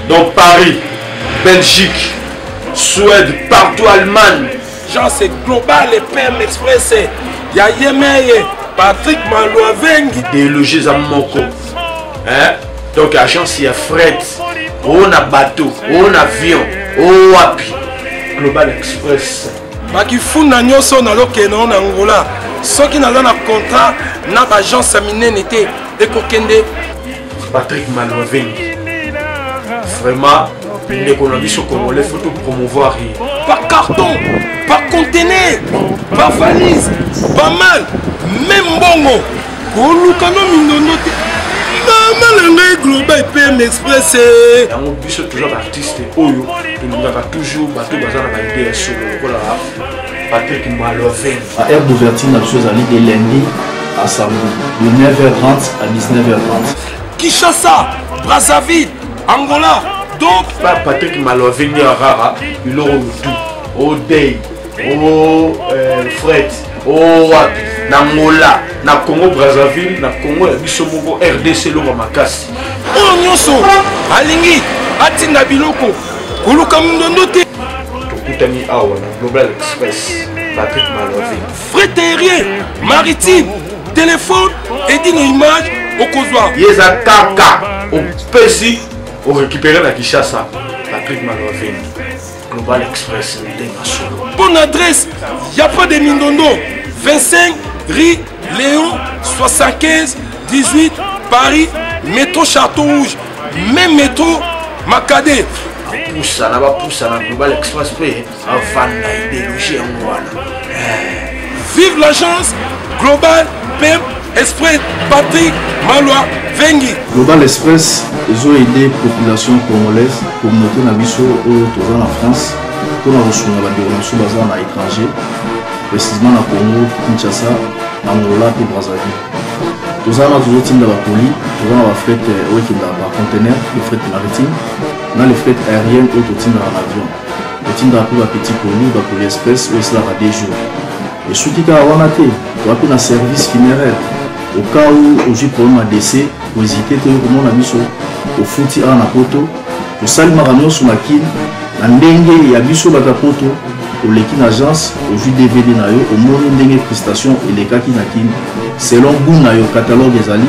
Donc Paris, Belgique, Suède, partout Allemagne. Genre c'est global et PM Express. Il y a Yemeye, Patrick Malouavengi. Déloger à Moko. Hein? Donc agence il y a fret, on a bateau, on a avion, on a api. Global Express. Bakifuna nyoso na lokeno na Angola. Soki na na contrat na agence minene te ekokende Patrick Malouavengi. Vraiment, l'économie sur Congolais, il faut promouvoir. par carton, par conteneur, par valise, pas mal, même bongo. Kolukano minono te. Maman global PM Express. On bus toujours artiste Oyo, nous avons toujours bateau bazar na idée sur le Patrick Malouavengi. À aire d'ouverture, la chose allait de lundi à samedi, de 9h30 à 19h30. Kinshasa, Brazzaville, Angola. Donc, Patrick Malouavengi à Rara, il aura tout. Au Day, au Fred, au Wapi, na Angola, na Congo Brazzaville, na Congo Bisomoko, RDC Loma Makasi. oh nyonso, alingi, atinda biloko, koluka mundondo te. Tokutani awa na Global Express, Patrick Malouavengi. Frais aérien, maritime, téléphone, et d'une image au Kozwa. Yeza Kaka, au Pessi, au récupérer la Kinshasa, Patrick Malouavengi. Global Express, Bonne adresse, il n'y a pas de Mindondo. 25 rue Léon 75 18 Paris, métro Château Rouge, même métro Macadé. Poussa, na Global Express, avant d'idéologie en Wana. Vive l'agence Global PM Express Patrick Malouavengi. Global Express, ils ont aidé la population congolaise, communauté Nabiso, en France, pour la reçu la déronation basée à l'étranger, précisément à Congo, Kinshasa, Angola et Brazzaville. Tous en toujours team de la poli, tous en fret par conteneur, le fret maritime, dans les fret aériennes ou tout team dans l'avion. Le team de la petit poli, la poli express, où cela va des jours. Et ce qui est à Wanate, tu as un service funéraire. Au cas où j'ai problème à décès, vous hésitez, comment on a mis au fouti à Napoto, au Salmarano sur Makin, à Ndenge et à Bisso Batapoto, au Lekin Agence, au jus DVD Nayo, au Mono Ndenge Prestation et les Kaki Nakin, selon Bounayo, catalogue des Ali.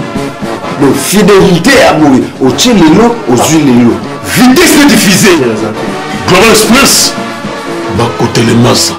Donc, fidélité à mourir, au Tchelelo, aux huiles. Vitesse de diffuser. Global Express, bas côté les masses.